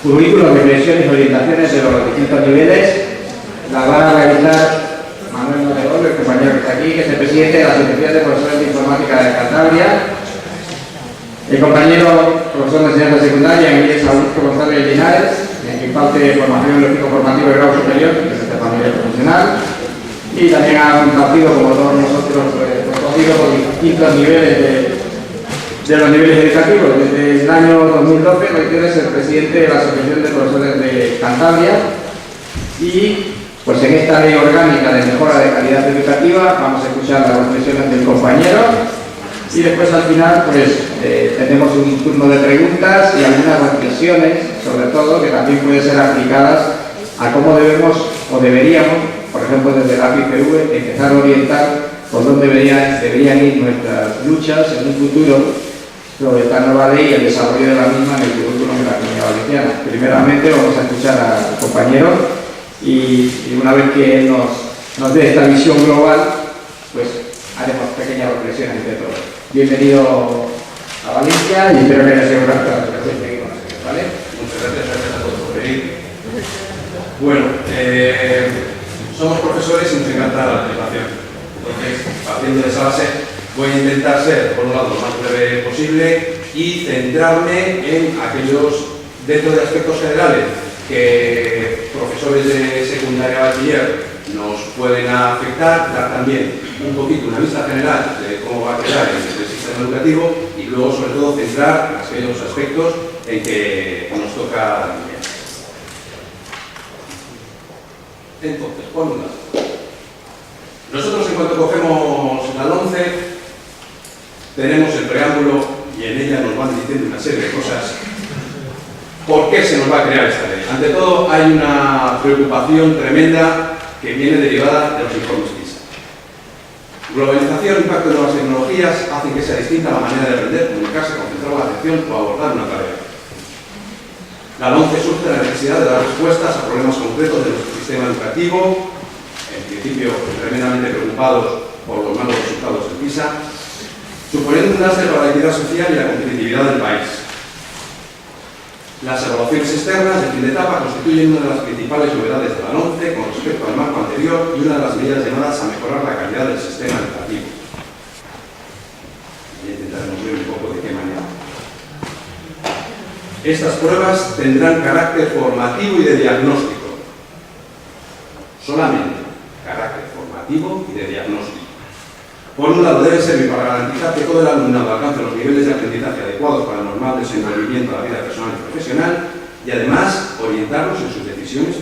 currículos, reflexiones y orientaciones de los distintos niveles. La va a realizar Manuel Moregón, el compañero que está aquí, que es el presidente de la Asociación de Profesores de Informática de Cantabria. El compañero profesor de enseñanza secundaria, Miguel Augusto González Linares, que imparte formación lógico-formativa de grado superior, que es de familia profesional. Y también ha compartido, como todos nosotros, recorrido por distintos niveles de los niveles educativos. Desde el año 2012, reitero, es el presidente de la Asociación de Profesores de Cantabria. Y pues en esta ley orgánica de mejora de calidad educativa vamos a escuchar las reflexiones del compañero y después al final pues tenemos un turno de preguntas y algunas reflexiones, sobre todo, que también pueden ser aplicadas a cómo debemos o deberíamos, por ejemplo desde la IPV, empezar a orientar por dónde deberían ir nuestras luchas en un futuro sobre esta nueva ley y el desarrollo de la misma en el currículum de la Comunidad Valenciana. Primeramente vamos a escuchar al compañero y una vez que él nos dé esta visión global, pues haremos pequeñas reflexiones entre todos. Bienvenido a Valencia y espero que haya sido una presentación que conocemos, ¿vale? Muchas gracias a todos por venir. Bueno, somos profesores y nos encanta la educación. Entonces, partiendo de esa base, voy a intentar ser, por un lado, lo más breve posible y centrarme en aquellos, dentro de aspectos generales, que profesores de secundaria bachiller nos pueden afectar, dar también un poquito una vista general de cómo va a quedar el sistema educativo y luego, sobre todo, centrar aquellos aspectos en que nos toca lidiar. Entonces, por un lado, nosotros en cuanto cogemos la LOMCE tenemos el preámbulo y en ella nos van diciendo una serie de cosas. ¿Por qué se nos va a crear esta ley? Ante todo, hay una preocupación tremenda que viene derivada de los informes PISA. Globalización, impacto de nuevas tecnologías hacen que sea distinta la manera de aprender, comunicarse, concentrar la atención o abordar una tarea. La LOMCE surge de la necesidad de dar respuestas a problemas concretos de nuestro sistema educativo, en principio tremendamente preocupados por los malos resultados del PISA, suponiendo un lastre para la equidad social y la competitividad del país. Las evaluaciones externas de fin de etapa constituyen una de las principales novedades de la LOMCE con respecto al marco anterior y una de las medidas llamadas a mejorar la calidad del sistema educativo. Y intentaremos ver un poco de qué manera. Estas pruebas tendrán carácter formativo y de diagnóstico. Solamente carácter formativo y de diagnóstico. Por un lado, debe servir para garantizar que todo el alumnado alcance los niveles de aprendizaje adecuados para el normal desenvolvimiento de la vida personal y profesional y, además, orientarlos en sus decisiones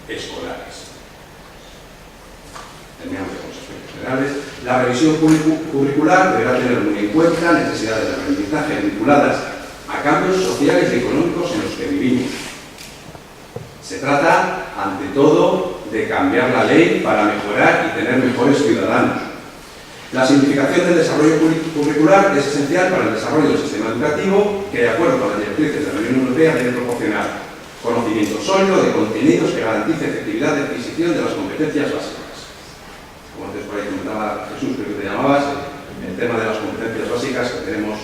escolares. Terminamos con los aspectos generales. La revisión curricular deberá tener muy en cuenta necesidades de aprendizaje vinculadas a cambios sociales y económicos en los que vivimos. Se trata, ante todo, de cambiar la ley para mejorar y tener mejores ciudadanos. La simplificación del desarrollo curricular es esencial para el desarrollo del sistema educativo que, de acuerdo con las directrices de la Unión Europea, debe proporcionar conocimiento sólido de contenidos que garantice efectividad de adquisición de las competencias básicas. Como antes por ahí comentaba Jesús, creo que te llamabas, el tema de las competencias básicas que tenemos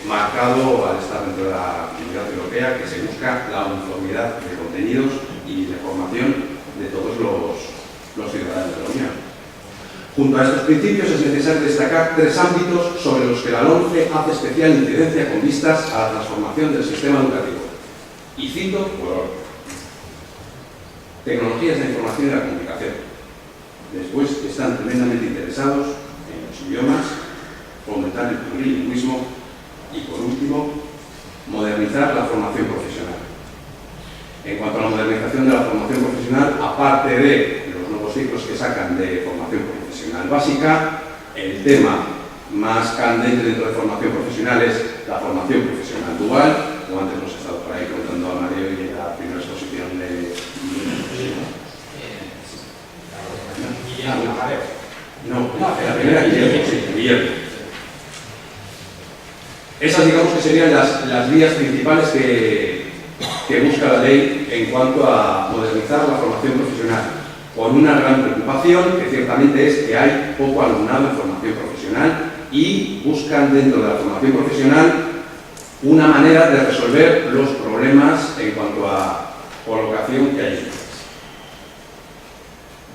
marcado al estar dentro de la Comunidad Europea, que se busca la uniformidad de contenidos y de formación de todos los ciudadanos de la Unión. Junto a estos principios es necesario destacar tres ámbitos sobre los que la LOMCE hace especial incidencia con vistas a la transformación del sistema educativo. Y cito por orden. Tecnologías de la información y la comunicación. Después están tremendamente interesados en los idiomas, fomentar el plurilingüismo y, por último, modernizar la formación profesional. En cuanto a la modernización de la formación profesional, aparte de los nuevos ciclos que sacan de formación profesional básica, el tema más candente dentro de formación profesional es la formación profesional dual, como antes nos ha estado por ahí contando a Mario y en la primera exposición de... No, la primera Guillermo. Esas, digamos, que serían las vías principales que busca la ley en cuanto a modernizar la formación profesional, con una gran preocupación que ciertamente es que hay poco alumnado en formación profesional y buscan dentro de la formación profesional una manera de resolver los problemas en cuanto a colocación que hay.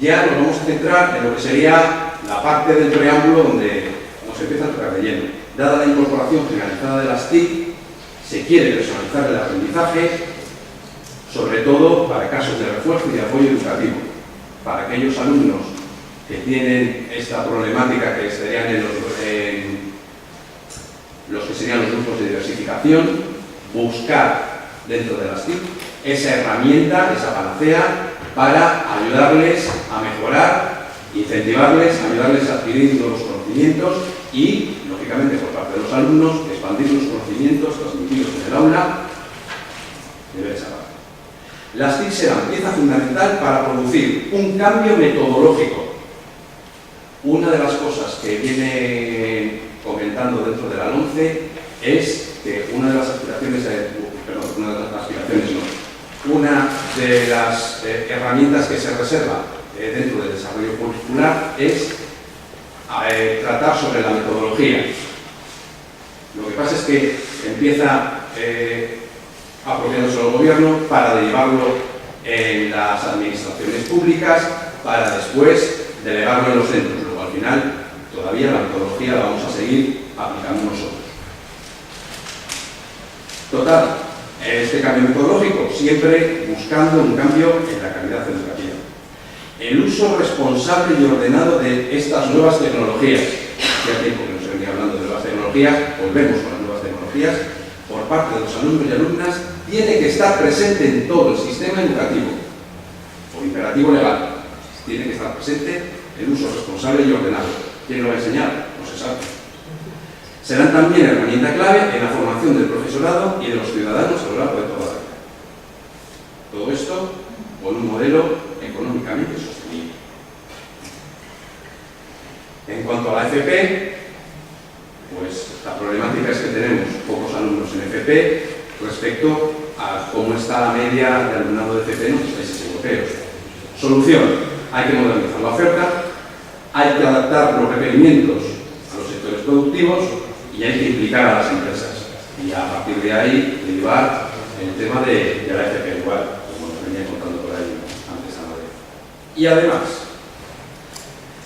Ya nos vamos a centrar en lo que sería la parte del preámbulo donde nos empieza a tocar de lleno. Dada la incorporación generalizada de las TIC, se quiere personalizar el aprendizaje, sobre todo para casos de refuerzo y de apoyo educativo, para aquellos alumnos que tienen esta problemática que estarían en los que serían los grupos de diversificación, buscar dentro de las TIC esa herramienta, esa panacea, para ayudarles a mejorar, incentivarles, ayudarles a adquirir nuevos conocimientos y, lógicamente, por parte de los alumnos, expandir los conocimientos transmitidos en el aula de ver esa parte. Las TIC serán pieza fundamental para producir un cambio metodológico. Una de las cosas que viene comentando dentro de la LOMCE es que una de las herramientas que se reserva dentro del desarrollo curricular es tratar sobre la metodología. Lo que pasa es que empieza apropiándose el gobierno para derivarlo en las administraciones públicas, para después delegarlo en los centros. Luego, al final, todavía la metodología la vamos a seguir aplicando nosotros. Total, este cambio metodológico, siempre buscando un cambio en la calidad educativa. El uso responsable y ordenado de estas nuevas tecnologías. Hace tiempo que no se venía hablando de nuevas tecnologías, volvemos con las nuevas tecnologías, por parte de los alumnos y alumnas, tiene que estar presente en todo el sistema educativo, por imperativo legal. Tiene que estar presente el uso responsable y ordenado. ¿Quién lo va a enseñar? No se sabe. Serán también herramienta clave en la formación del profesorado y de los ciudadanos a lo largo de toda la vida. Todo esto con un modelo económicamente sostenible. En cuanto a la FP, pues la problemática es que tenemos pocos alumnos en FP respecto a cómo está la media de alumnado de FP en otros países europeos. Solución: hay que modernizar la oferta, hay que adaptar los requerimientos a los sectores productivos y hay que implicar a las empresas. Y a partir de ahí derivar el tema de la FP igual, como nos venía contando por ahí antes Amadeo. Y además,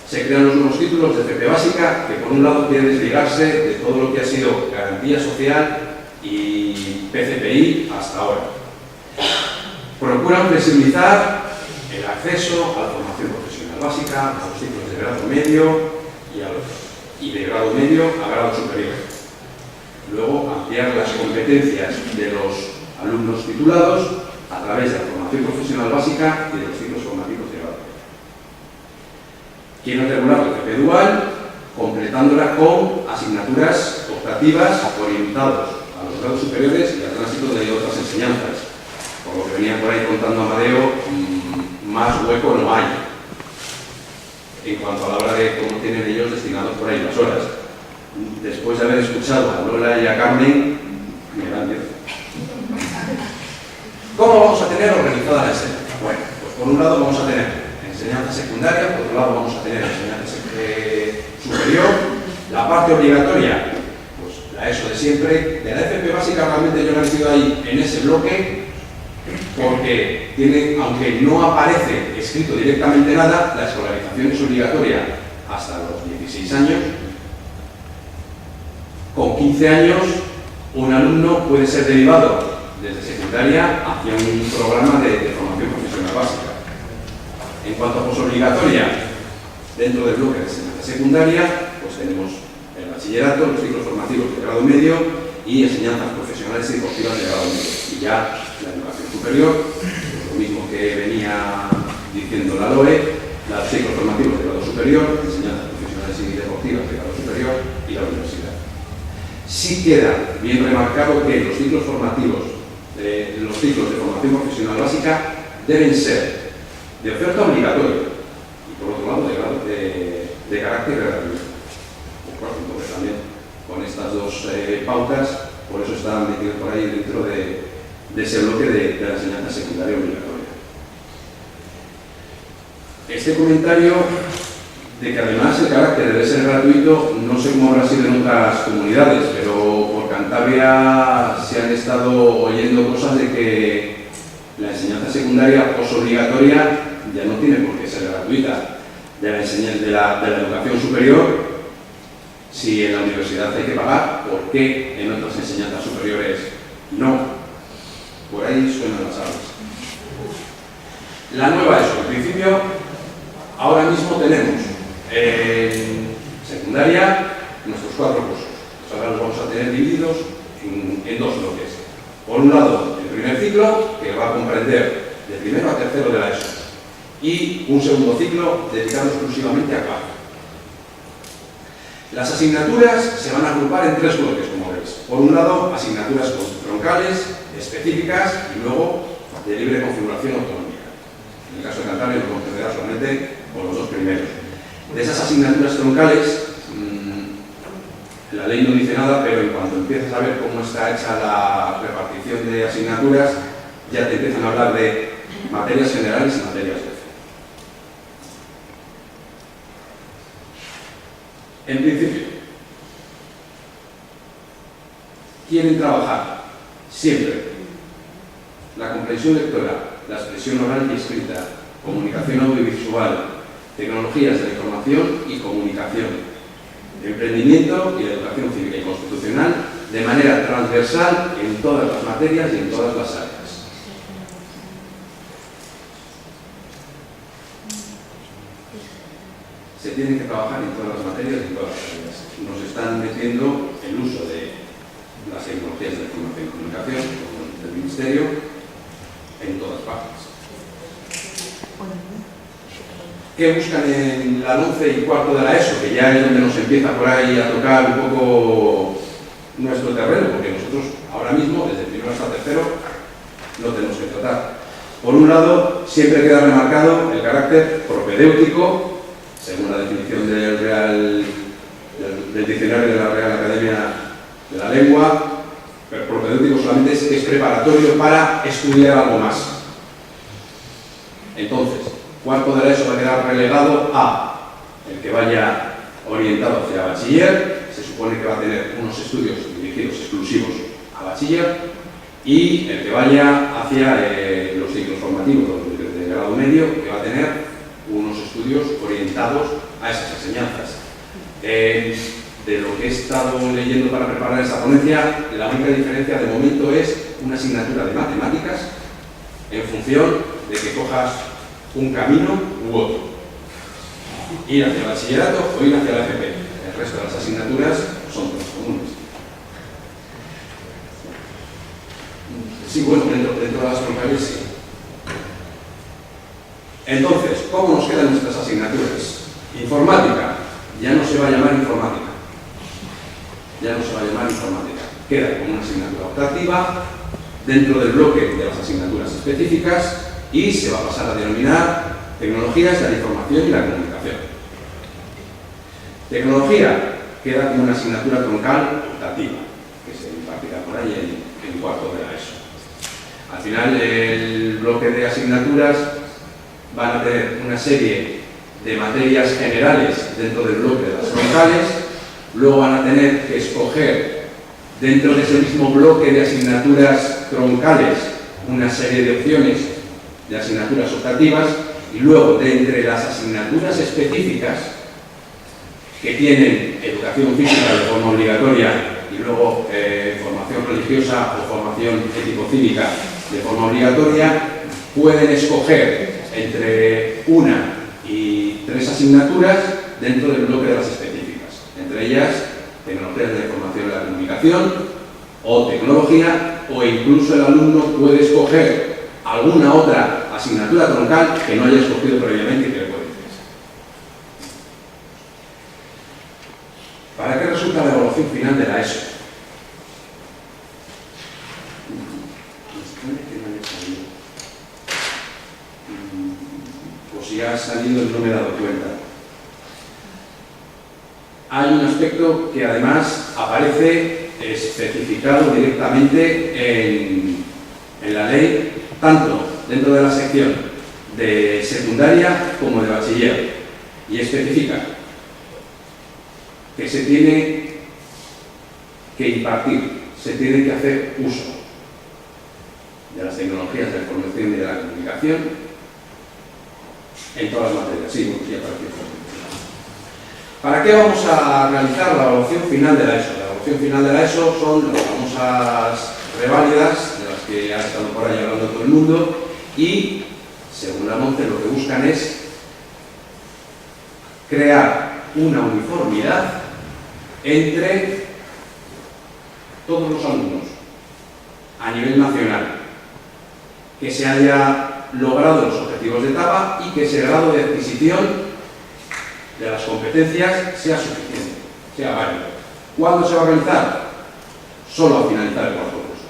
se crean los nuevos títulos de FP básica que por un lado quieren desligarse de todo lo que ha sido garantía social y PCPI hasta ahora. Procuran flexibilizar el acceso a la formación profesional básica, a los ciclos de grado medio y de grado medio a grado superior. Luego, ampliar las competencias de los alumnos titulados a través de la formación profesional básica y de los ciclos formativos de grado medio. Quieren regular la FP dual, completándola con asignaturas optativas orientadas a los grados superiores y al tránsito de otras enseñanzas. Por lo que venía por ahí contando Amadeo, más hueco no hay en cuanto a la hora de cómo tienen ellos destinados por ahí las horas. Después de haber escuchado a Lola y a Carmen, me dan miedo. ¿Cómo vamos a tener organizada la enseñanza? Bueno, pues por un lado vamos a tener enseñanza secundaria, por otro lado vamos a tener enseñanza superior. La parte obligatoria, pues la ESO de siempre. De la FP básica realmente yo la he metido ahí en ese bloque porque tiene, aunque no aparece escrito directamente nada, la escolarización es obligatoria hasta los 16 años. Con 15 años, un alumno puede ser derivado desde secundaria hacia un programa de formación profesional básica. En cuanto a posobligatoria, dentro del bloque de enseñanza secundaria, pues tenemos el bachillerato, los ciclos formativos de grado medio y enseñanzas profesionales y deportivas de grado medio. Y ya la educación superior, pues lo mismo que venía diciendo la LOE, los ciclos formativos de grado superior, enseñanzas profesionales y deportivas de grado superior y la universidad. Sí queda bien remarcado que los ciclos formativos, los ciclos de formación profesional básica deben ser de oferta obligatoria y por otro lado de carácter gratuito. Entonces también con estas dos pautas, por eso están metidos por ahí dentro de ese bloque de la enseñanza secundaria obligatoria. Este comentario de que además el carácter debe ser gratuito, no sé cómo habrá sido en otras comunidades, pero Cantabria se han estado oyendo cosas de que la enseñanza secundaria posobligatoria ya no tiene por qué ser gratuita. De la educación superior, si en la universidad hay que pagar, ¿por qué en otras enseñanzas superiores no? Por ahí suenan las aves. La nueva ESO, en principio, ahora mismo tenemos en secundaria nuestros 4 cursos. Ahora los vamos a tener divididos en 2 bloques. Por un lado, el primer ciclo, que va a comprender de primero a tercero de la ESO, y un segundo ciclo dedicado exclusivamente a cuarto. Las asignaturas se van a agrupar en 3 bloques, como veis. Por un lado, asignaturas troncales, específicas, y luego de libre configuración autonómica. En el caso de Cantabria lo comprenderá solamente con los 2 primeros. De esas asignaturas troncales, la ley no dice nada, pero en cuanto empiezas a ver cómo está hecha la repartición de asignaturas, ya te empiezan a hablar de materias generales y materias de fe. En principio, quieren trabajar siempre la comprensión lectora, la expresión oral y escrita, comunicación audiovisual, tecnologías de la información y comunicación, emprendimiento y la educación cívica y constitucional de manera transversal en todas las materias y en todas las áreas. Se tiene que trabajar en todas las materias y en todas las áreas. Nos están metiendo el uso de las tecnologías de la información y comunicación del Ministerio en todas partes. ¿Qué buscan en la 11 y cuarto de la ESO? Que ya es donde nos empieza por ahí a tocar un poco nuestro terreno, porque nosotros ahora mismo, desde primero hasta tercero, no tenemos que tratar. Por un lado, siempre queda remarcado el carácter propedéutico, según la definición del diccionario de la Real Academia de la Lengua. Pero propedéutico solamente es preparatorio para estudiar algo más. Entonces, cuarto de la ESO va a quedar relegado a el que vaya orientado hacia bachiller. Se supone que va a tener unos estudios dirigidos exclusivos a bachiller, y el que vaya hacia los ciclos formativos de grado medio, que va a tener unos estudios orientados a esas enseñanzas. De lo que he estado leyendo para preparar esta ponencia, la única diferencia de momento es una asignatura de matemáticas en función de que cojas un camino u otro. Ir hacia el bachillerato o ir hacia la FP. El resto de las asignaturas son todas comunes. Sí, bueno, dentro de las troncales sí. Entonces, ¿cómo nos quedan nuestras asignaturas? Informática, ya no se va a llamar informática. Ya no se va a llamar informática. Queda como una asignatura optativa dentro del bloque de las asignaturas específicas y se va a pasar a denominar tecnologías de la información y la comunicación. Tecnología queda como una asignatura troncal optativa, que se impartirá por ahí en cuarto de la ESO. Al final, el bloque de asignaturas van a tener una serie de materias generales dentro del bloque de las troncales, luego van a tener que escoger dentro de ese mismo bloque de asignaturas troncales una serie de opciones de asignaturas optativas, y luego de entre las asignaturas específicas que tienen educación física de forma obligatoria y luego formación religiosa o formación ético-cívica de forma obligatoria, pueden escoger entre 1 y 3 asignaturas dentro del bloque de las específicas, entre ellas tecnologías de la información y la comunicación o tecnología, o incluso el alumno puede escoger alguna otra asignatura troncal que no haya escogido previamente y que le puede interesar. ¿Para qué resulta la evaluación final de la ESO? Pues si ha salido no me he dado cuenta. Hay un aspecto que además aparece especificado directamente en la ley, tanto dentro de la sección de secundaria como de bachiller, y especifica que se tiene que impartir se tiene que hacer uso de las tecnologías de la información y de la comunicación en todas las materias. Sí, bueno, ya apareció. ¿Para qué vamos a realizar la evaluación final de la ESO? La evaluación final de la ESO son las famosas reválidas, de las que ha estado por ahí hablando todo el mundo, y, según la ONCE, lo que buscan es crear una uniformidad entre todos los alumnos a nivel nacional, que se haya logrado los objetivos de etapa y que ese grado de adquisición de las competencias sea suficiente, sea válido. ¿Cuándo se va a realizar? Solo al finalizar el cuarto curso.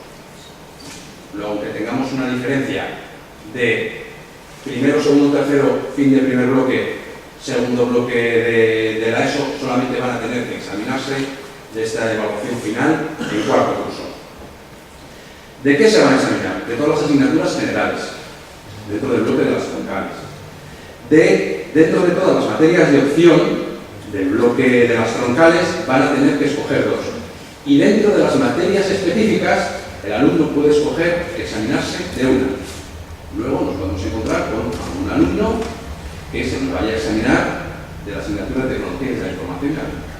Luego, que tengamos una diferencia de primero, segundo, tercero, fin de primer bloque, segundo bloque de la ESO, solamente van a tener que examinarse de esta evaluación final en cuarto curso. ¿De qué se van a examinar? De todas las asignaturas generales, dentro del bloque de las troncales. Dentro de todas las materias de opción del bloque de las troncales van a tener que escoger dos. Y dentro de las materias específicas, el alumno puede escoger examinarse de una. Luego nos podemos encontrar con un alumno que se nos vaya a examinar de la asignatura de tecnologías de la información y la comunicación.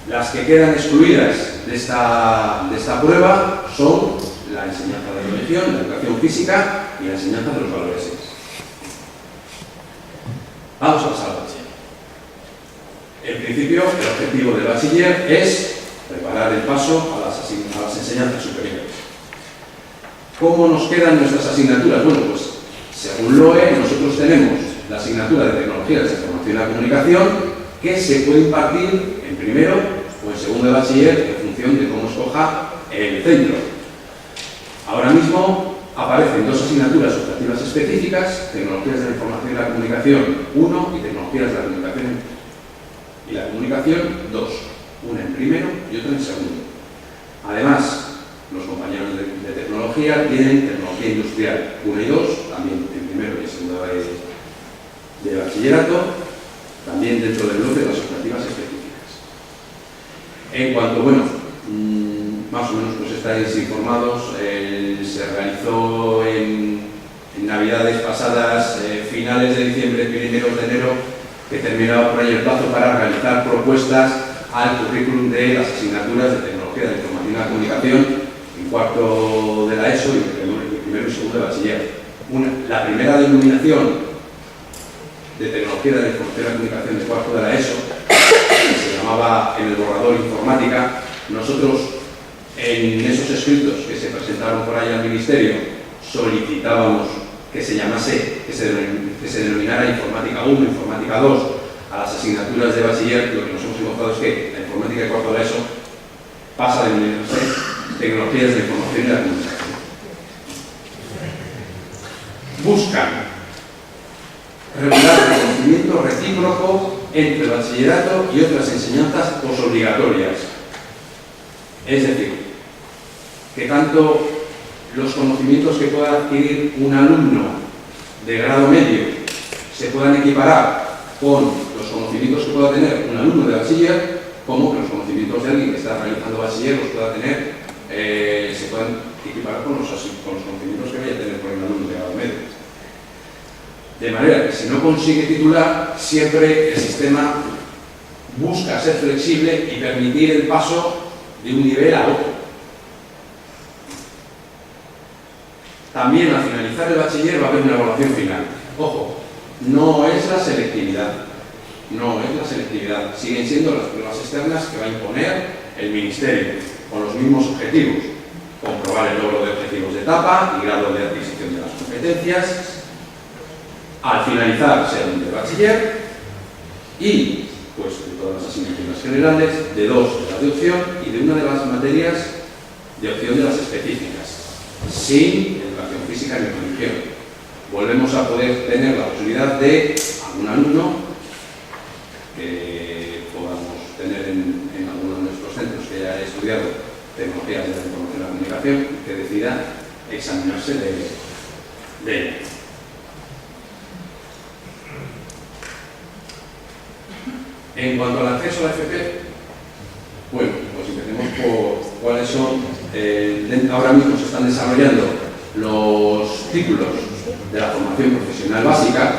Las que quedan excluidas de esta prueba son la enseñanza de religión, la educación física y la enseñanza de los valores éticos. Vamos a pasar al bachiller. En principio, el objetivo del bachiller es preparar el paso a las enseñanzas superiores. ¿Cómo nos quedan nuestras asignaturas? Bueno, pues según LOE, nosotros tenemos la asignatura de tecnologías de la información y la comunicación, que se puede impartir en primero o en segundo de bachiller en función de cómo escoja el centro. Ahora mismo aparecen dos asignaturas optativas específicas: tecnologías de la información y la comunicación 1 y tecnologías de la comunicación y la comunicación 2, una en primero y otra en segundo. Además, los compañeros de tecnología tienen tecnología industrial 1 y 2, también en primero y en segundo de bachillerato, también dentro del bloque de las optativas específicas. En cuanto, bueno, más o menos pues estáis informados, se realizó en navidades pasadas, finales de diciembre, primeros de enero, que terminaba por ahí el plazo para realizar propuestas al currículum de las asignaturas de tecnología de la información y la comunicación en cuarto de la ESO y en primero y segundo de bachiller. La primera denominación de tecnología de la información y la comunicación de cuarto de la ESO, que se llamaba en el borrador informática. Nosotros, en esos escritos que se presentaron por ahí al Ministerio, solicitábamos que se llamase, que se denominara informática 1, informática 2 a las asignaturas de bachiller. Lo que nos hemos encontrado es que la informática de cuarto de la ESO pasa a denominarse tecnologías de la información y la comunicación. Buscan regular el conocimiento recíproco entre el bachillerato y otras enseñanzas posobligatorias. Es decir, que tanto los conocimientos que pueda adquirir un alumno de grado medio se puedan equiparar con los conocimientos que pueda tener un alumno de bachiller, como que los conocimientos de alguien que está realizando bachiller los pueda tener, se puedan equiparar con los conocimientos que vaya a tener por un alumno de grado medio. De manera que si no consigue titular, siempre el sistema busca ser flexible y permitir el paso de un nivel a otro. También al finalizar el bachiller va a haber una evaluación final. Ojo, no es la selectividad. No es la selectividad. Siguen siendo las pruebas externas que va a imponer el Ministerio, con los mismos objetivos: comprobar el logro de objetivos de etapa y grado de adquisición de las competencias. Al finalizar se admite el bachiller y, pues, de todas las asignaturas generales, de 2 de las de opción y de una de las materias de opción de las específicas, sin educación física ni religión. Volvemos a poder tener la posibilidad de algún alumno que podamos tener en alguno de nuestros centros que haya estudiado tecnologías de la información y la comunicación, que decida examinarse de ella. En cuanto al acceso a la FP, bueno, pues empecemos cuáles son, ahora mismo se están desarrollando los títulos de la formación profesional básica.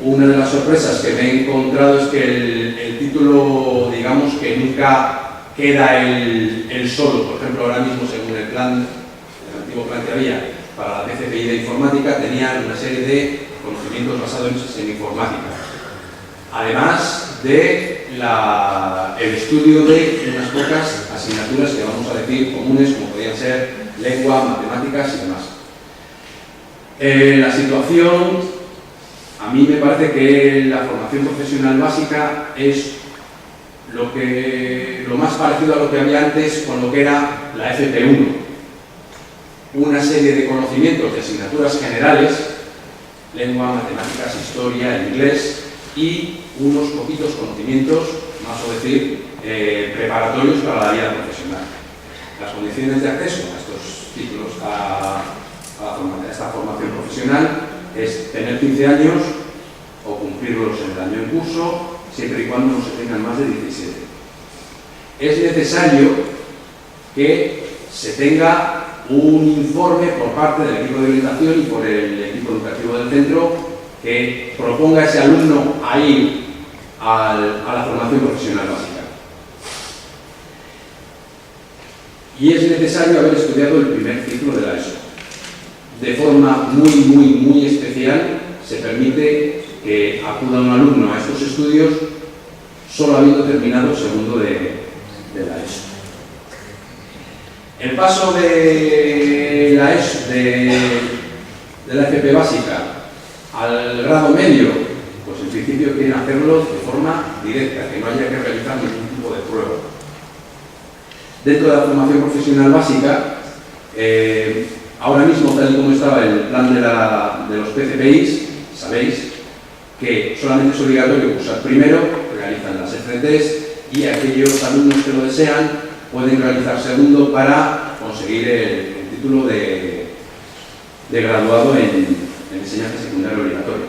Una de las sorpresas que me he encontrado es que el título, digamos, que nunca queda el solo. Por ejemplo, ahora mismo, según el antiguo plan que había para la PCPI de informática, tenían una serie de conocimientos basados en informática. Además de el estudio de unas pocas asignaturas que vamos a decir comunes, como podían ser lengua, matemáticas y demás. La situación, a mí me parece que la formación profesional básica es lo más parecido a lo que había antes con lo que era la FP1. Una serie de conocimientos de asignaturas generales, lengua, matemáticas, historia, inglés, y unos poquitos conocimientos, más o decir, preparatorios para la vida profesional. Las condiciones de acceso a estos títulos, a esta formación profesional, es tener 15 años o cumplirlos en el año en curso, siempre y cuando no se tengan más de 17. Es necesario que se tenga un informe por parte del equipo de orientación y por el equipo educativo del centro que proponga a ese alumno a ir a la formación profesional básica. Y es necesario haber estudiado el primer ciclo de la ESO. De forma muy especial se permite que acuda un alumno a estos estudios solo habiendo terminado el segundo de la ESO. El paso de la ESO, de la FP básica al grado medio, pues en principio quieren hacerlo de forma directa, que no haya que realizar ningún tipo de prueba. Dentro de la formación profesional básica, ahora mismo, tal y como estaba el plan de los PCPIs, sabéis que solamente es obligatorio cursar primero, realizan las FCTs y aquellos alumnos que lo desean pueden realizar segundo para conseguir el título de graduado en enseñanza secundaria obligatoria.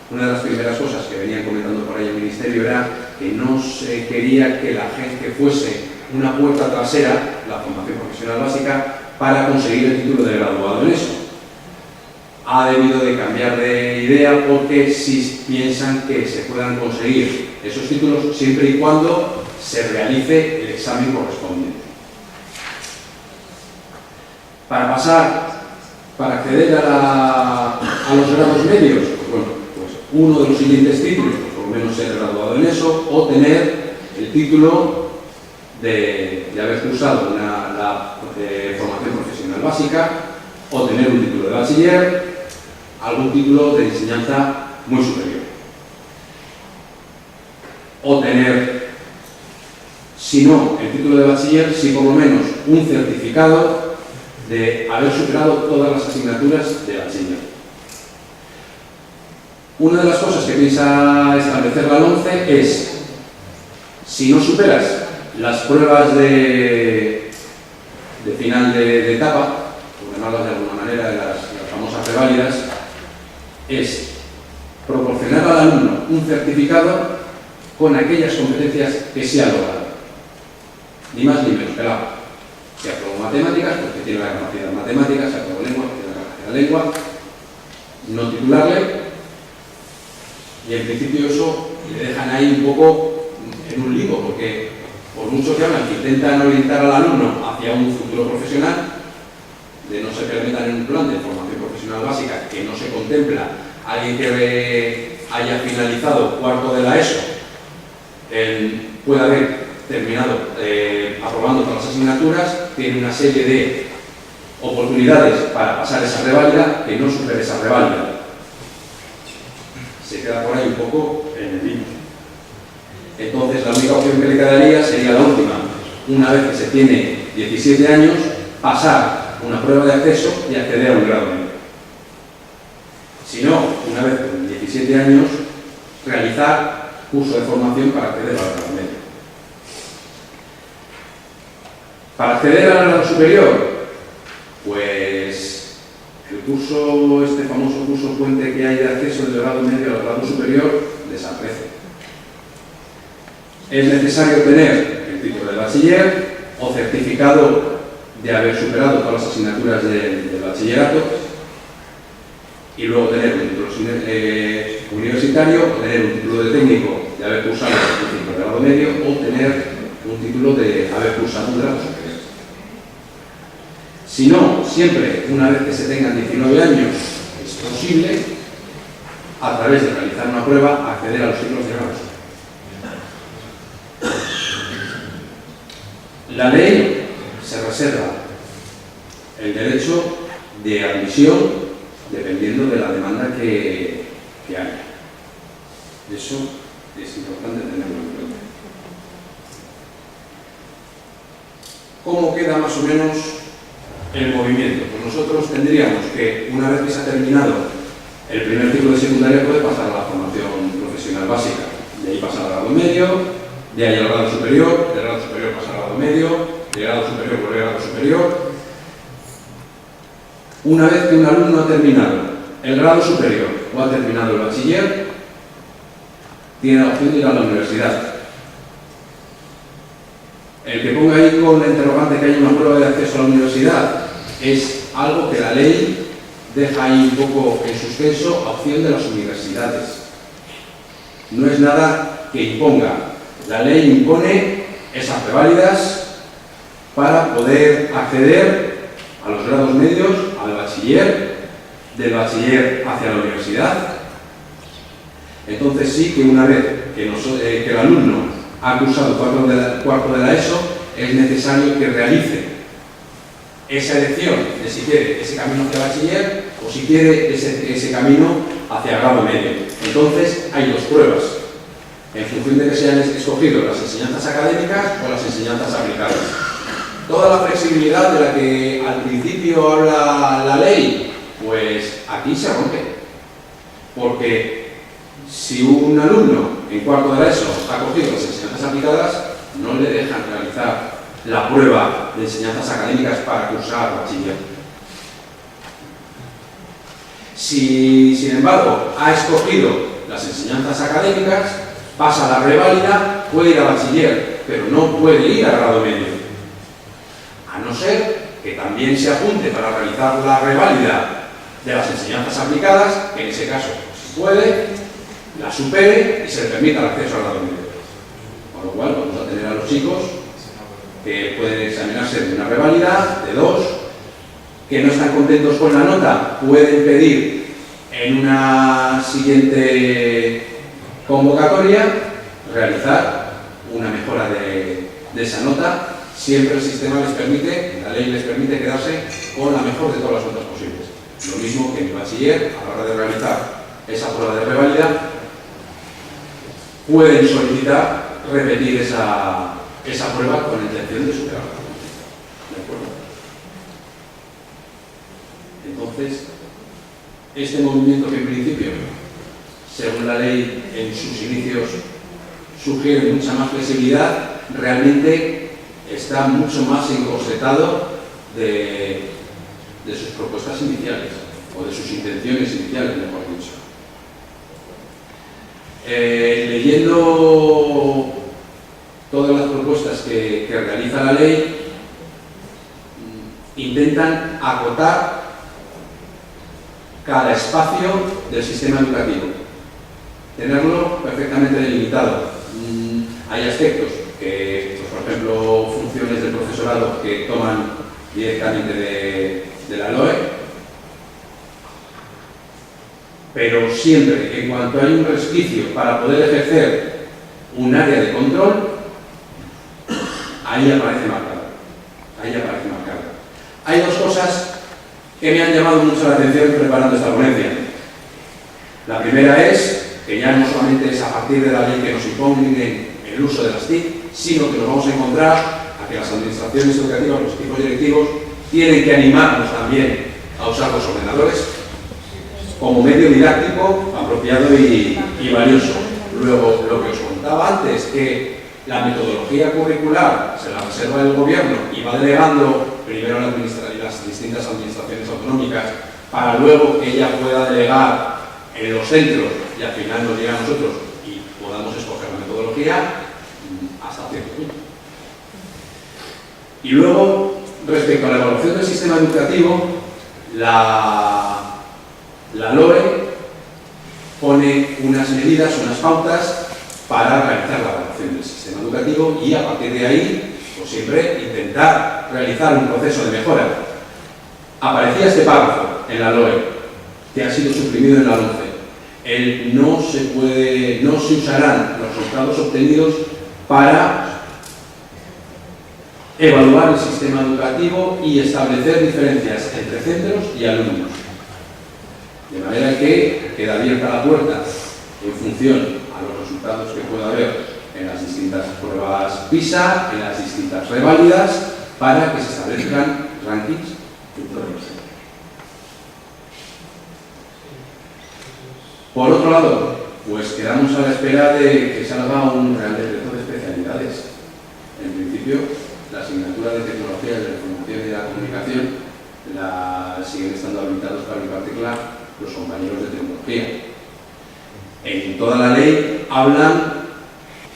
Una de las primeras cosas que venían comentando por ahí el Ministerio era que no se quería que la gente fuese una puerta trasera, la formación profesional básica, para conseguir el título de graduado en eso. Ha debido de cambiar de idea porque sí piensan que se puedan conseguir esos títulos siempre y cuando se realice el examen correspondiente. Para acceder a los grados medios, pues uno de los siguientes títulos, pues por lo menos ser graduado en eso, o tener el título de haber cursado la formación profesional básica, o tener un título de bachiller, algún título de enseñanza muy superior. O tener, si no el título de bachiller, sí por lo menos un certificado de haber superado todas las asignaturas de bachiller. Una de las cosas que piensa establecer la LOMCE es, si no superas las pruebas de final de etapa, por llamarlas de alguna manera, de las famosas reválidas, es proporcionar al alumno un certificado con aquellas competencias que se ha logrado. Ni más ni menos, claro. Se aprobó matemáticas porque tiene la capacidad de matemáticas, se aprobó lengua porque tiene la capacidad de lengua, no titularle, y en principio eso le dejan ahí un poco en un limbo, porque por mucho que hablan que intentan orientar al alumno hacia un futuro profesional, de no se permitan en un plan de formación profesional básica que no se contempla alguien que haya finalizado cuarto de la ESO, puede haber terminado aprobando todas las asignaturas, tiene una serie de oportunidades para pasar esa reválida, que no supere esa reválida. Se queda por ahí un poco en el limbo. Entonces la única opción que le quedaría sería la última. Una vez que se tiene 17 años, pasar una prueba de acceso y acceder a un grado medio. Si no, una vez con 17 años, realizar curso de formación para acceder al grado medio. Para acceder al grado superior, pues el curso, este famoso curso puente que hay de acceso del grado medio al grado superior, desaparece. Es necesario tener el título de bachiller o certificado de haber superado todas las asignaturas del bachillerato, y luego tener un título universitario, o tener un título de técnico de haber cursado un grado medio, o tener un título de haber cursado un grado superior. Si no, siempre, una vez que se tengan 19 años, es posible, a través de realizar una prueba, acceder a los ciclos de grado superior. La ley se reserva el derecho de admisión dependiendo de la demanda que haya. Eso es importante tenerlo en cuenta. ¿Cómo queda más o menos el movimiento? Pues nosotros tendríamos que, una vez que se ha terminado el primer ciclo de secundaria, puede pasar a la formación profesional básica. De ahí pasar al grado medio, de ahí al grado superior, del grado superior pasar al grado medio, del grado superior volver al grado superior. Una vez que un alumno ha terminado el grado superior o ha terminado el bachiller, tiene la opción de ir a la universidad. El que ponga ahí con la interrogante que hay una prueba de acceso a la universidad es algo que la ley deja ahí un poco en suspenso a opción de las universidades. No es nada que imponga. La ley impone esas reválidas para poder acceder a los grados medios, al bachiller, del bachiller hacia la universidad. Entonces sí que una vez que el alumno ha cursado cuarto de la ESO, es necesario que realice esa elección de si quiere ese camino hacia bachiller o si quiere ese camino hacia grado medio. Entonces hay dos pruebas, en función de que se hayan escogido las enseñanzas académicas o las enseñanzas aplicadas. Toda la flexibilidad de la que al principio habla la ley, pues aquí se rompe. Porque si un alumno en cuarto de la ESO ha cogido las enseñanzas aplicadas, no le dejan realizar la prueba de enseñanzas académicas para cursar bachiller. Si, sin embargo, ha escogido las enseñanzas académicas, pasa la reválida, puede ir a bachiller, pero no puede ir a grado medio. A no ser que también se apunte para realizar la reválida de las enseñanzas aplicadas, que en ese caso se puede, la supere y se le permita el acceso al grado medio. Con lo cual vamos a tener a los chicos que pueden examinarse de una reválida, de dos, que no están contentos con la nota, pueden pedir en una siguiente convocatoria realizar una mejora de esa nota. Siempre el sistema les permite, la ley les permite quedarse con la mejor de todas las notas posibles. Lo mismo que en el bachiller, a la hora de realizar esa prueba de reválida, pueden solicitar repetir esa prueba con la intención de superarla. ¿De acuerdo? Entonces, este movimiento que en principio, según la ley en sus inicios, sugiere mucha más flexibilidad, realmente está mucho más encorsetado de sus propuestas iniciales, o de sus intenciones iniciales, mejor dicho. Leyendo todas las propuestas que realiza la ley, intentan acotar cada espacio del sistema educativo, tenerlo perfectamente delimitado. Hay aspectos que, pues, por ejemplo, funciones del profesorado que toman directamente de la LOE, pero siempre, en cuanto hay un resquicio para poder ejercer un área de control, ahí aparece marcado. Hay dos cosas que me han llamado mucho la atención preparando esta ponencia. La primera es que ya no solamente es a partir de la ley que nos imponen el uso de las TIC, sino que nos vamos a encontrar a que las administraciones educativas, los equipos directivos, tienen que animarnos también a usar los ordenadores como medio didáctico apropiado y valioso. Luego, lo que os contaba antes, que la metodología curricular se la reserva el gobierno y va delegando primero a las distintas administraciones autonómicas para luego que ella pueda delegar en los centros y al final nos llegue a nosotros y podamos escoger la metodología hasta cierto punto. Y luego, respecto a la evaluación del sistema educativo, la LOE pone unas medidas, unas pautas para realizar la evaluación del sistema educativo y a partir de ahí, pues siempre intentar realizar un proceso de mejora. Aparecía este párrafo en la LOE, que ha sido suprimido en la 11. No se usarán los resultados obtenidos para evaluar el sistema educativo y establecer diferencias entre centros y alumnos. De manera que queda abierta la puerta en función a los resultados que pueda haber en las distintas pruebas PISA, en las distintas reválidas, para que se establezcan rankings futuros. Por otro lado, pues quedamos a la espera de que salga un Real Decreto de especialidades. En principio, la asignatura de Tecnología de la Información y de la Comunicación siguen estando habilitados para impartirla los compañeros de Tecnología. En toda la ley hablan,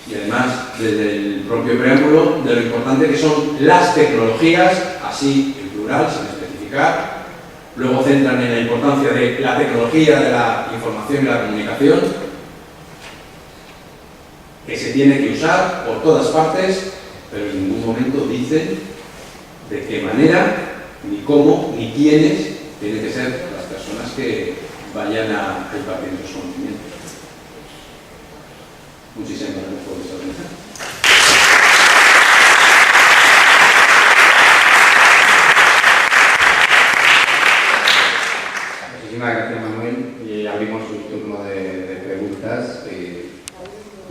y además desde el propio preámbulo, de lo importante que son las tecnologías, así en plural, sin especificar. Luego centran en la importancia de la tecnología de la información y la comunicación, que se tiene que usar por todas partes, pero en ningún momento dicen de qué manera, ni cómo, ni quiénes tienen que ser las personas que vayan a impartir esos conocimientos. Muchísimas gracias por esta atención. Muchísimas gracias, Manuel. Y abrimos un turno de preguntas y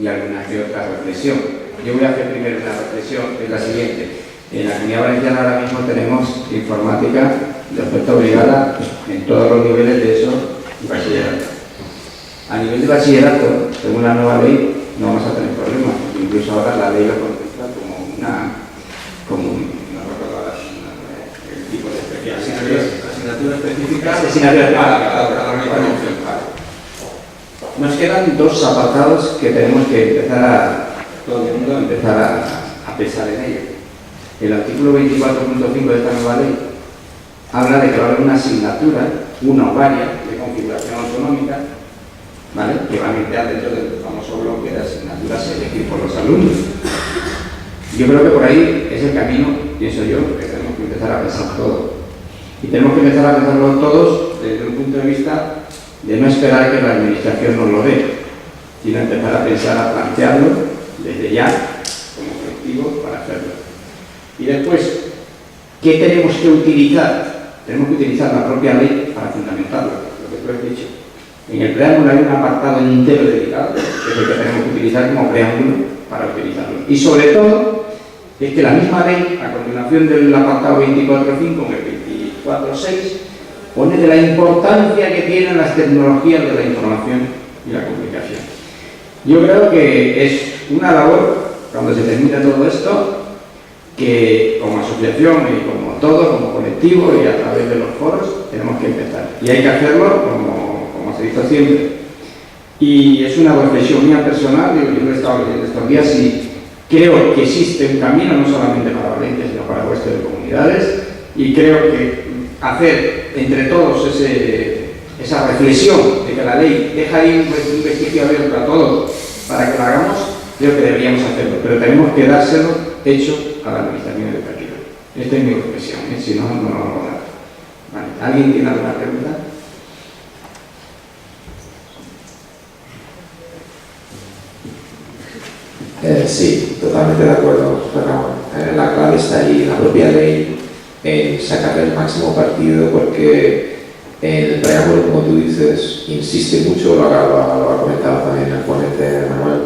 alguna que otra reflexión. Yo voy a hacer primero una reflexión, que es la siguiente. En la Comunidad Valenciana ahora mismo tenemos informática de oferta obligada en todos los niveles de eso y bachillerato. A nivel de bachillerato, según la nueva ley, no vamos a tener problemas, porque incluso ahora la ley lo contempla como no recuerdo el tipo de Asignatura específica para cada organización. Nos quedan dos apartados que tenemos que empezar a pensar en ello. El artículo 24.5 de esta nueva ley habla de que va a haber una asignatura, una o varias, de configuración autonómica, ¿vale?, que van a entrar dentro del famoso bloque de asignaturas a elegir por los alumnos. Yo creo que por ahí es el camino, pienso yo, que tenemos que empezar a pensar todo. Y tenemos que empezar a pensarlo todos desde un punto de vista de no esperar a que la administración nos lo dé, sino empezar a pensar, a plantearlo desde ya como colectivo para hacerlo. Y después, ¿qué tenemos que utilizar? Tenemos que utilizar la propia ley para fundamentarlo, lo que tú has dicho. En el preámbulo hay un apartado entero dedicado, que es el que tenemos que utilizar como preámbulo para utilizarlo. Y sobre todo, es que la misma ley, a continuación del apartado 24.5, en el 24.6, pone de la importancia que tienen las tecnologías de la información y la comunicación. Yo creo que es una labor, cuando se termine todo esto, que como asociación y como todo, como colectivo y a través de los foros, tenemos que empezar. Y hay que hacerlo como se hizo siempre. Y es una reflexión mía personal, yo lo he estado leyendo estos días y creo que existe un camino, no solamente para Valencia, sino para el resto de comunidades, y creo que hacer entre todos esa reflexión de que la ley deja ahí un vestigio abierto a todos para que lo hagamos, creo que deberíamos hacerlo, pero tenemos que dárselo hecho a la administración educativa. Esta es mi reflexión, si no, no lo vamos a dar. Vale. ¿Alguien tiene alguna pregunta? Sí, totalmente de acuerdo, Ramón. La clave está ahí, en la propia ley, en sacarle el máximo partido, porque en el preámbulo, como tú dices, insiste mucho, lo ha comentado también el ponente Manuel,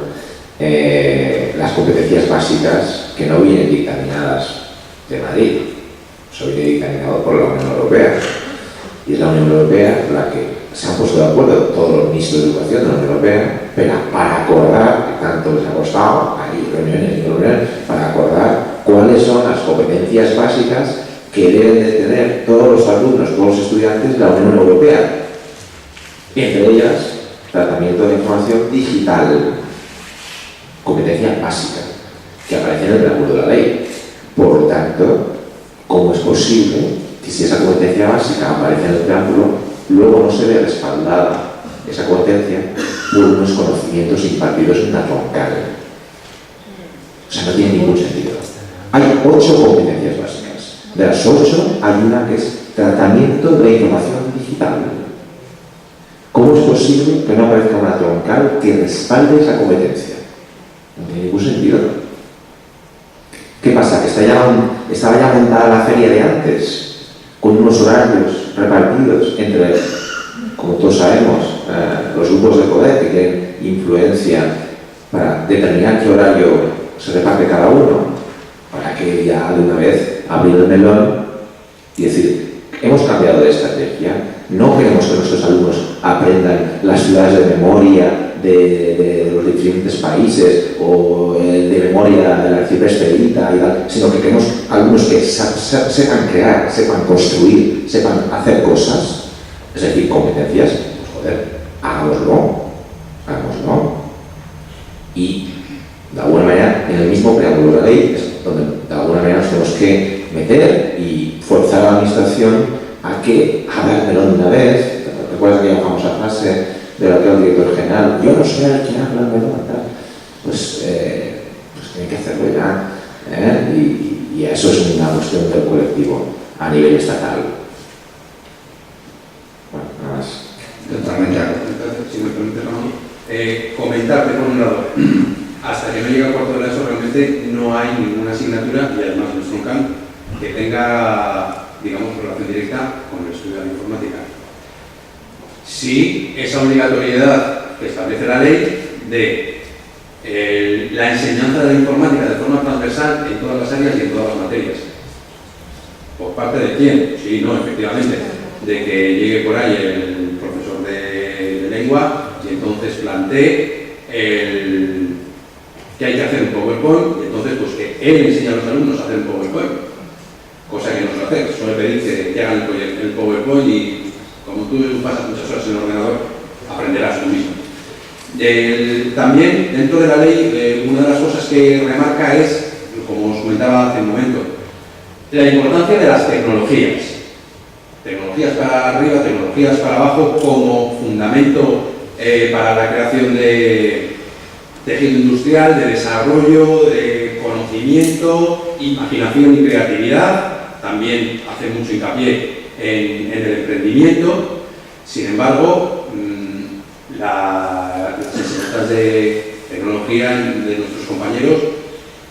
las competencias básicas que no vienen dictaminadas de Madrid, eso viene dictaminado por la Unión Europea. Y es la Unión Europea la que se han puesto de acuerdo todos los ministros de Educación de la Unión Europea para acordar, que tanto les ha costado, hay reuniones y reuniones, para acordar cuáles son las competencias básicas que deben de tener todos los alumnos, todos los estudiantes de la Unión Europea. Entre ellas, tratamiento de información digital, competencia básica, que aparece en el preámbulo de la ley. Por lo tanto, posible que si esa competencia básica aparece en el preámbulo, luego no se ve respaldada esa competencia por unos conocimientos impartidos en una troncal. O sea, no tiene ningún sentido. Hay 8 competencias básicas. De las 8, hay una que es tratamiento de la información digital. ¿Cómo es posible que no aparezca una troncal que respalde esa competencia? No tiene ningún sentido. ¿Qué pasa? ¿Que estaba ya montada la feria de antes, con unos horarios repartidos entre, como todos sabemos, los grupos de poder que tienen influencia para determinar qué horario se reparte cada uno, para que ya de una vez abrir el melón y decir, hemos cambiado de estrategia, no queremos que nuestros alumnos aprendan las ciudades de memoria de los diferentes países o de memoria del arcipreste y tal, sino que queremos alumnos que sepan crear, sepan construir, sepan hacer cosas, es decir, competencias. Pues joder, hagámoslo. Y de alguna manera, en el mismo preámbulo de la ley es donde de alguna manera nos tenemos que meter y forzar a la administración a que abra el melón de una vez. ¿Recuerdas aquella famosa frase de la que el director general? Yo no sé a quién habla el melón, tal. Pues tiene que hacerlo ya. Y eso es una cuestión del colectivo a nivel estatal. Bueno, nada más. Totalmente. Si me permite, Ramón, comentarte por un lado, hasta que no llega a cuarto de la ESO realmente no hay ninguna asignatura, y además no es un campo, que tenga, digamos, relación directa con el estudio de la informática. Sí, esa obligatoriedad que establece la ley de la enseñanza de la informática de forma transversal en todas las áreas y en todas las materias. ¿Por parte de quién? Sí, no, efectivamente, de que llegue por ahí el profesor de lengua y entonces plantee que hay que hacer un PowerPoint, y entonces pues que él enseña a los alumnos a hacer un PowerPoint, cosa que no suele hacer, suele pedir que hagan el PowerPoint y como tú pasas muchas horas en el ordenador, aprenderás tú mismo. También dentro de la ley, una de las cosas que remarca es, como os comentaba hace un momento, la importancia de las tecnologías. Tecnologías para arriba, tecnologías para abajo, como fundamento para la creación de tejido industrial, de desarrollo, de conocimiento, imaginación y creatividad. También hace mucho hincapié en el emprendimiento. Sin embargo, las enseñanzas de tecnología de nuestros compañeros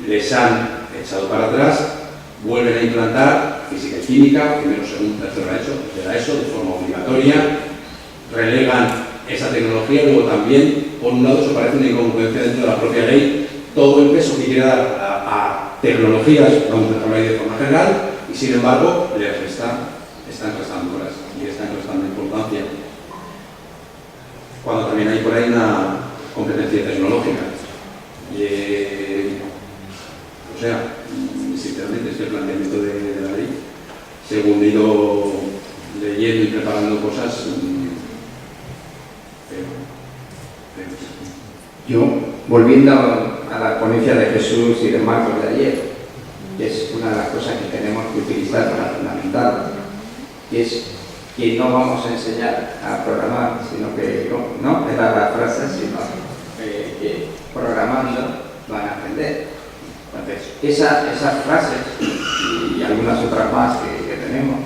les han echado para atrás, vuelven a implantar física y química, primero, segundo, tercero de la ESO, de forma obligatoria, relegan esa tecnología. Luego también, por un lado, eso parece una incongruencia dentro de la propia ley, todo el peso que quiere dar a tecnologías, vamos a hablar de forma general, y sin embargo, están restando horas y están restando importancia. Cuando también hay por ahí una competencia tecnológica. O sea, sinceramente, este planteamiento de la ley, según he ido leyendo y preparando cosas, Yo, volviendo a la ponencia de Jesús y de Marcos de ayer, que es una de las cosas que tenemos que utilizar para fundamentar, que es que no vamos a enseñar a programar, sino que no dar las frases, sino que programando van a aprender. Entonces, esas frases y algunas otras más que tenemos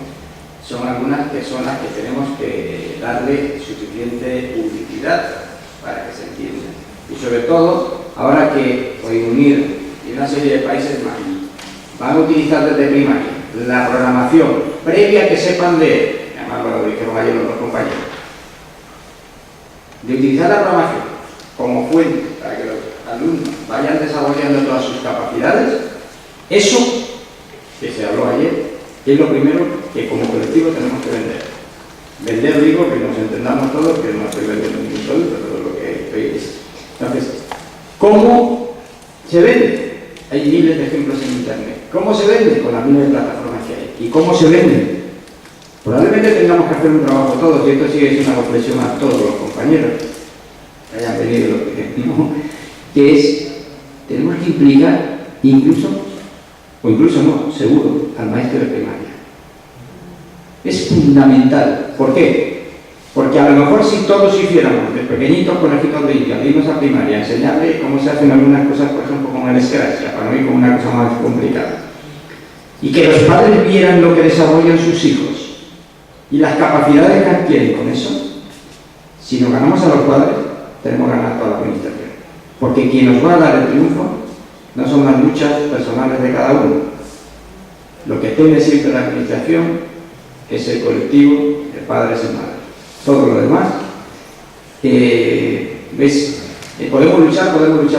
son algunas que son las que tenemos que darle suficiente publicidad para que se entienda. Y sobre todo, ahora que Reino Unido y una serie de países más van a utilizar desde primaria la programación previa que sepan leer, además lo dijeron ayer los dos compañeros, de utilizar la programación como fuente para que los alumnos vayan desarrollando todas sus capacidades, eso que se habló ayer es lo primero que como colectivo tenemos que vender. Vender, digo, que nos entendamos todos, que no estoy vendiendo ningún producto, todo lo que estoy diciendo. Entonces, ¿cómo se vende? Hay miles de ejemplos en internet. ¿Cómo se vende? Con las miles de plataformas que hay. ¿Y cómo se vende? Probablemente tengamos que hacer un trabajo todos, y esto sí es una reflexión a todos los compañeros que hayan venido, que es, tenemos que implicar incluso no, seguro, al maestro de primaria. Es fundamental. ¿Por qué? Porque a lo mejor si todos hiciéramos de pequeñitos conejitos de India, de irnos a primaria, enseñarle cómo se hacen algunas cosas, por ejemplo, como el Scratch, para no ir con una cosa más complicada, y que los padres vieran lo que desarrollan sus hijos y las capacidades que adquieren con eso, si nos ganamos a los padres, tenemos ganado toda la administración. Porque quien nos va a dar el triunfo no son las luchas personales de cada uno. Lo que tiene siempre la administración es el colectivo, el padre y el madre. Todo lo demás, ¿ves? Podemos luchar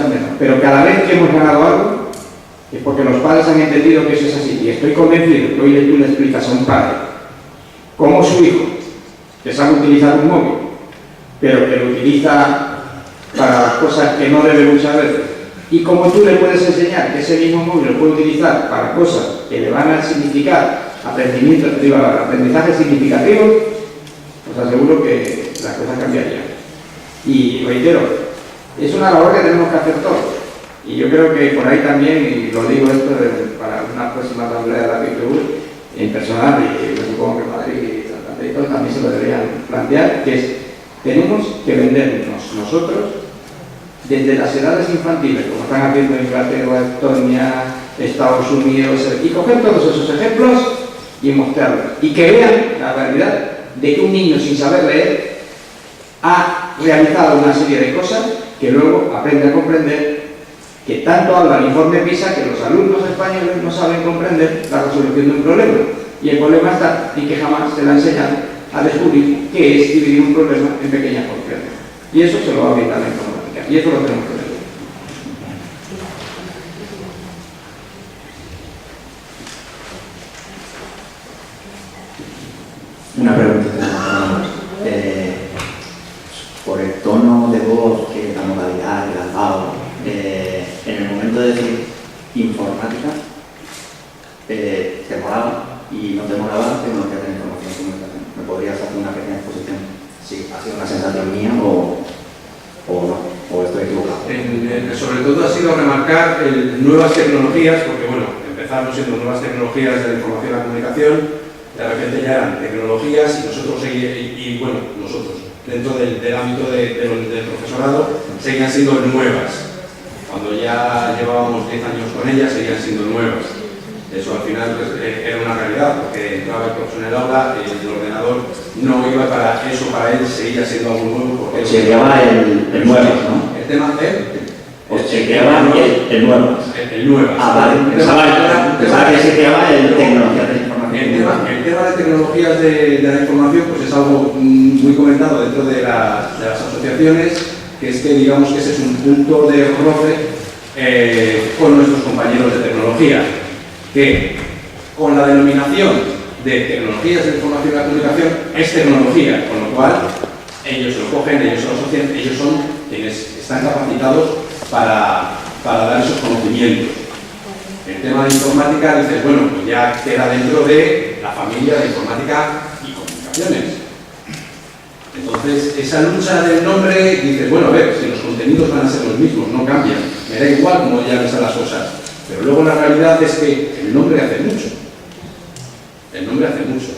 menos, pero cada vez que hemos ganado algo es porque los padres han entendido que eso es así. Y estoy convencido que hoy tú le explicas a un padre cómo su hijo, que sabe utilizar un móvil, pero que lo utiliza para cosas que no debe muchas veces, y como tú le puedes enseñar que ese mismo móvil lo puede utilizar para cosas que le van a significar aprendizajes significativos, os aseguro que las cosas cambiarían. Y reitero, es una labor que tenemos que hacer todos. Y yo creo que por ahí también, y lo digo esto para una próxima asamblea de la PIPU, en personal, y yo supongo que Madrid y Santander y todos también se lo deberían plantear, que es, tenemos que vendernos nosotros desde las edades infantiles, como están haciendo Inglaterra, Estonia, Estados Unidos, y coger todos esos ejemplos y mostrarlos. Y que vean la realidad de que un niño sin saber leer ha realizado una serie de cosas que luego aprende a comprender, que tanto habla el informe PISA que los alumnos españoles no saben comprender la resolución de un problema. Y el problema está en que jamás se le ha enseñado a descubrir qué es dividir un problema en pequeñas porciones. Y eso se lo va a brindar la informática. Y eso lo tenemos que ver. Una pregunta. Por el tono de voz, que la modalidad, el alzado, en el momento de decir informática, ¿te molaba y no te molaba tecnología de la información y comunicación? ¿Me podrías hacer una pequeña exposición? Sí, ha sido una sensación mía o no, o estoy equivocado. Sobre todo ha sido remarcar nuevas tecnologías, porque bueno, empezaron siendo nuevas tecnologías de la información y la comunicación, de repente ya eran tecnologías y nosotros, nosotros dentro del ámbito del profesorado, seguían siendo nuevas. Cuando ya llevábamos 10 años con ellas, seguían siendo nuevas. Eso al final era una realidad, porque entraba el profesor en el aula, el ordenador no iba para eso, para él seguía siendo algo nuevo. Os chequeaba el nuevas, ¿no? El tema os chequeaba el nuevas. El nuevas. Ah, vale. Pensaba que chequeaba el tecnología de la información. El tema de tecnologías de la información pues es algo muy comentado dentro de las asociaciones, que es que digamos que ese es un punto de roce con nuestros compañeros de tecnología, que con la denominación de tecnologías de la información y la comunicación es tecnología, con lo cual ellos lo cogen, ellos lo asocian, ellos son quienes están capacitados para dar esos conocimientos. El tema de informática, dices, bueno, pues ya queda dentro de la familia de informática y comunicaciones. Entonces, esa lucha del nombre, dices, bueno, a ver, si los contenidos van a ser los mismos, no cambian, me da igual cómo llames a las cosas. Pero luego la realidad es que el nombre hace mucho. El nombre hace mucho.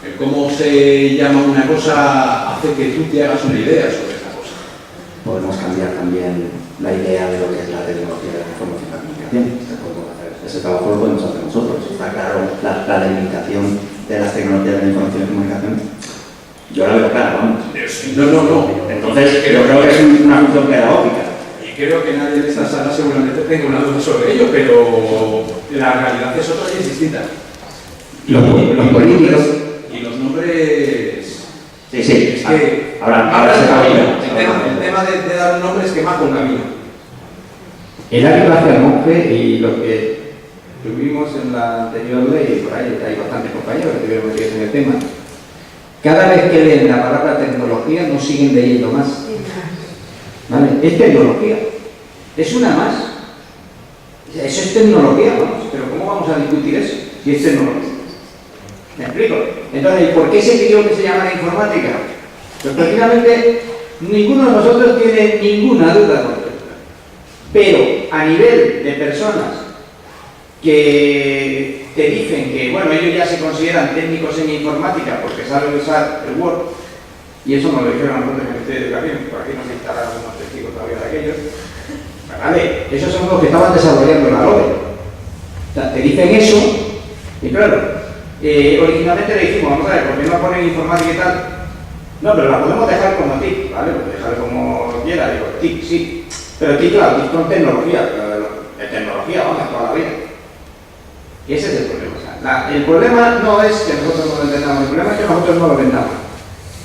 El cómo se llama una cosa hace que tú te hagas una idea sobre esa cosa. Podemos cambiar también la idea de lo que es la tecnología de la información y la comunicación. Ese trabajo lo podemos hacer nosotros. Está claro la limitación de las tecnologías de la información y comunicación. Yo la veo clara, vamos. No. Entonces, yo creo que es una función pedagógica. Y creo que nadie en esta sala seguramente tenga una duda sobre ello, pero la realidad es otra y es distinta. Los políticos. Y los nombres... Sí. Es que ahora se camina. El tema de dar un nombre es que marca un camino. El área hacia el monje y lo que tuvimos en la anterior ley, por ahí hay bastantes compañeros que estuvieron metidos en el tema, cada vez que leen la palabra tecnología no siguen leyendo más. ¿Vale? Es tecnología, es una más. Eso es tecnología, vamos, pero ¿cómo vamos a discutir eso si es tecnología? ¿Me explico? Entonces, ¿por qué se pidió que se llamara informática? Pues prácticamente ninguno de nosotros tiene ninguna duda con esto. Pero a nivel de personas que te dicen que, bueno, ellos ya se consideran técnicos en informática porque saben usar el Word, y eso nos lo dijeron a nosotros en el Ministerio de Educación, por aquí nos instalaron unos testigos todavía de aquellos. Vale, esos son los que estaban desarrollando la LODE. O sea, te dicen eso, y claro, originalmente le dijimos, vamos a ver, ¿por qué no ponen informática y tal? No, pero la podemos dejar como TIC, ¿vale? Pues dejar como quiera, digo, TIC, sí. Pero TIC, claro, TIC con tecnología, de tecnología, vamos, toda la vida. Y ese es el problema. O sea, el problema no es que nosotros no lo entendamos, el problema es que nosotros no lo vendamos.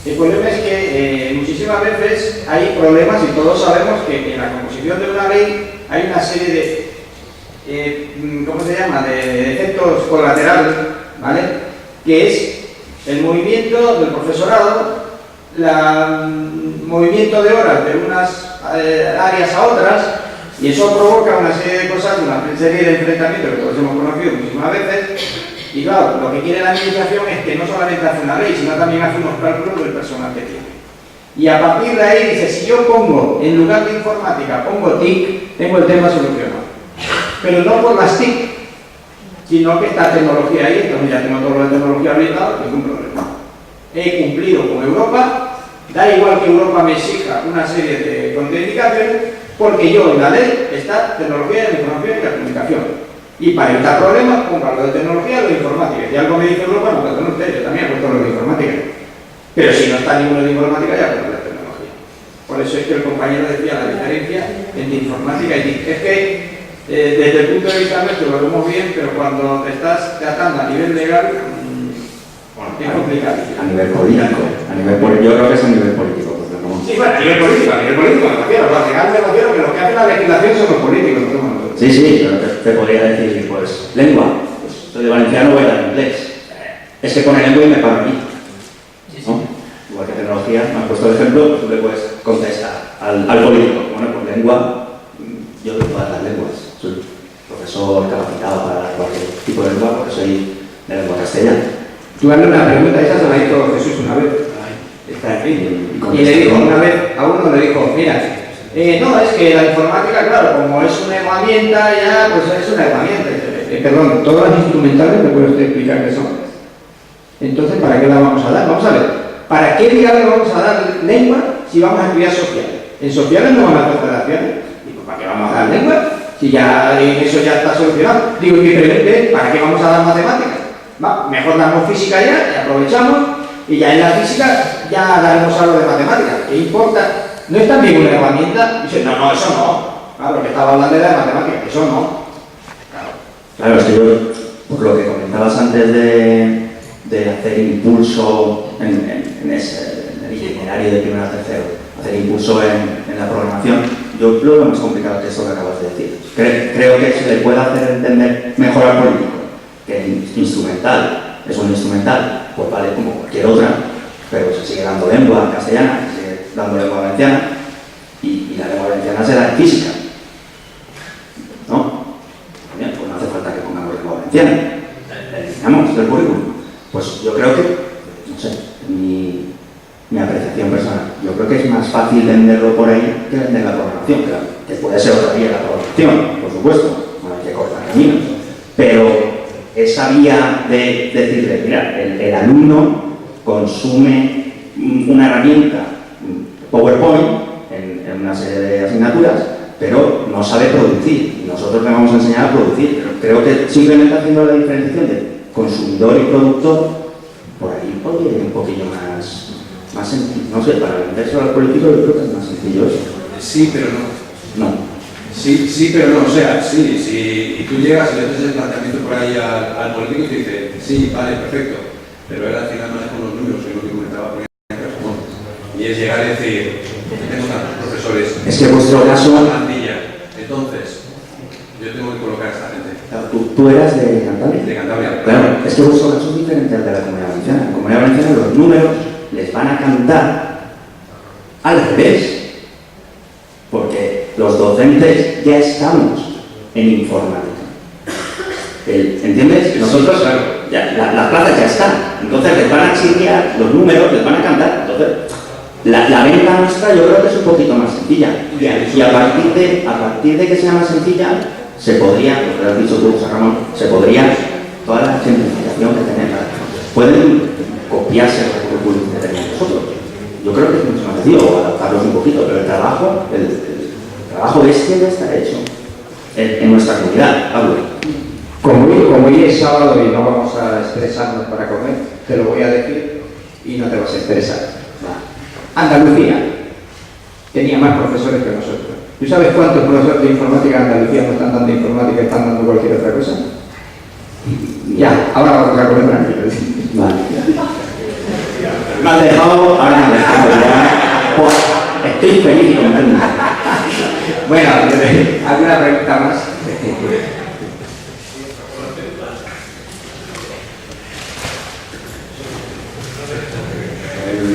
El problema es que muchísimas veces hay problemas y todos sabemos que en la composición de una ley hay una serie de, ¿cómo se llama?, de efectos colaterales, ¿vale? Que es el movimiento del profesorado, el movimiento de horas de unas áreas a otras, y eso provoca una serie de cosas, una serie de enfrentamientos que todos hemos conocido muchísimas veces. Y claro, lo que quiere la administración es que no solamente hace una ley, sino también hace unos cálculos del personal que tiene. Y a partir de ahí dice, si yo pongo, en lugar de informática, pongo TIC, tengo el tema solucionado. Pero no por las TIC, sino que esta tecnología ahí, entonces ya tengo todo lo de tecnología habilitado, ningún problema. He cumplido con Europa, da igual que Europa me exija una serie de contraindicaciones, porque yo en la ley está tecnología de la información y la comunicación. Y para evitar problemas, pongo lo de tecnología y lo de informática. Si algo me dice Europa, no puedo usted, yo también he puesto lo de informática. Pero si no está ninguno de informática, ya pongo lo de tecnología. Por eso es que el compañero decía la diferencia entre informática y TIC. Es que desde el punto de vista nuestro lo vemos bien, pero cuando te estás tratando a nivel legal, es complicado. A nivel político, yo creo que es a nivel político. Sí, bueno, a nivel político me refiero. Los legales me refiero que los que hacen la legislación son los políticos, no somos nosotros. Sí, pero te podría decir, pues, lengua, pues, soy de valenciano, voy a dar inglés. Es que pone lengua y me paro aquí, ¿no? Igual que tecnología, me has puesto el ejemplo, pues tú le puedes contestar al político, bueno, pues lengua, yo doy todas las lenguas, soy profesor capacitado para cualquier tipo de lengua, porque soy de lengua castellana. Tú hazle una pregunta, esa se la hizo Jesús una vez. Está aquí. Y le dijo una vez, a uno le dijo, mira, no, es que la informática, claro, como es una herramienta ya, pues es una herramienta. Perdón, todas las instrumentales, ¿me puede usted explicar qué son? Entonces, ¿para qué la vamos a dar? Vamos a ver, ¿para qué diablos vamos a dar lengua si vamos a estudiar sociales? En sociales no van a hacer relaciones. Digo, ¿para qué vamos a dar lengua? Si ya eso ya está solucionado. Digo, simplemente, ¿para qué vamos a dar matemáticas? Va, mejor damos física ya, y aprovechamos, y ya en la física ya daremos algo de matemáticas. ¿Qué importa? ¿No es también una herramienta? Dice, no, eso no. Claro, lo que estaba hablando era de matemáticas, eso no. Claro, es que yo, por lo que comentabas antes de hacer impulso en el itinerario de primero a tercero, hacer impulso en la programación, yo lo veo más complicado que eso que acabas de decir. Creo que se le puede hacer entender mejor al político que el instrumental es un instrumental, pues vale como cualquier otra, pero se sigue dando lengua castellana, se sigue dando lengua valenciana, y la lengua valenciana se da en física, ¿no? Bien, pues no hace falta que pongamos lengua valenciana, eliminamos del currículum. Pues yo creo que, no sé, mi apreciación personal, yo creo que es más fácil venderlo por ahí que vender la programación, claro, que puede ser otra vía la programación, por supuesto, no hay que cortar caminos, pero esa vía de decirle, mira, el alumno consume una herramienta, PowerPoint, en una serie de asignaturas, pero no sabe producir. Y nosotros le vamos a enseñar a producir. Pero creo que simplemente haciendo la diferenciación de consumidor y productor, por ahí podría ir un poquillo más sencillo. No sé, para venderse al político yo creo que es más sencillo eso. Sí, pero no. No. Sí, pero no, o sea, sí, y tú llegas y le haces el planteamiento por ahí al político y te dice, sí, vale, perfecto, pero él al final maneja unos números, que es lo que comentaba por ejemplo, ¿no? Y es llegar y decir, tengo tantos profesores, es que vuestro caso... plantilla, entonces, yo tengo que colocar a esta gente. ¿Tú eras de Cantabria? De Cantabria. Claro, es que vuestro caso es diferente al de la Comunidad Valenciana. En la Comunidad Valenciana los números les van a cantar al revés. Porque los docentes ya estamos en informática. ¿Entiendes? Nosotros, ya, las plazas ya están. Entonces les van a chirriar los números, les van a cantar. Entonces, la venta nuestra yo creo que es un poquito más sencilla. Y a partir de que sea más sencilla, se podría, lo que has dicho tú, José Ramón, se podría toda la simplificación que tenemos. Pueden copiarse los currículum que tenéis vosotros. Yo creo que es mucho más sencillo adaptarlos un poquito, pero el trabajo este ya está hecho en nuestra comunidad. Pablo. Como hoy es sábado y no vamos a estresarnos para comer, te lo voy a decir y no te vas a estresar. Andalucía tenía más profesores que nosotros. ¿Tú sabes cuántos profesores de informática en Andalucía no están dando informática y están dando cualquier otra cosa? Ya, ahora vamos a comer tranquilos. Vale. Me has dejado, ahora me has dejado ya. Pues, estoy feliz y contento. Bueno, ¿alguna pregunta más?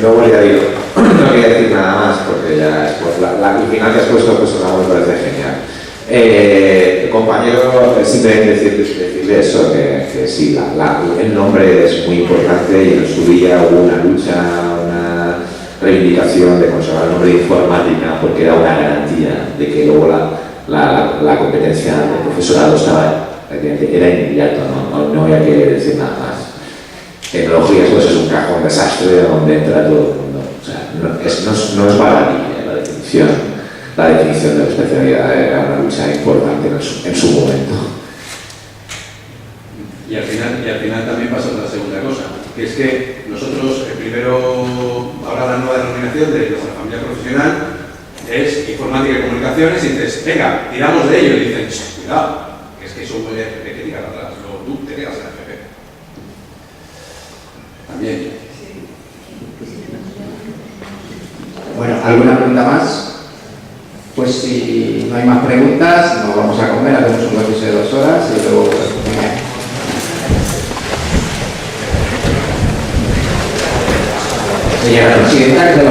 No voy a ir, no voy a decir nada más porque ya el final que has puesto pues me parece genial. Compañero, simplemente decirle eso, que sí, el nombre es muy importante y en su día hubo una lucha, una reivindicación de conservar el nombre de informática porque era una garantía de que luego la competencia del profesorado era inmediato, no había que decir nada más. Tecnologías pues es un cajón desastre donde entra todo el mundo. O sea, no es baladí la definición de la especialidad, era una lucha importante en su momento. Y al final también pasa otra segunda cosa, que es que nosotros primero, ahora la nueva denominación de nuestra familia profesional es informática y comunicaciones y dices, venga, tiramos de ello y dicen, cuidado, que es que eso puede FP que digas atrás, luego tú te quedas en FP. También. Bueno, ¿alguna pregunta más? Pues si no hay más preguntas, nos vamos a comer, hacemos un recreo de 2 horas y luego... Señora presidenta, que se lo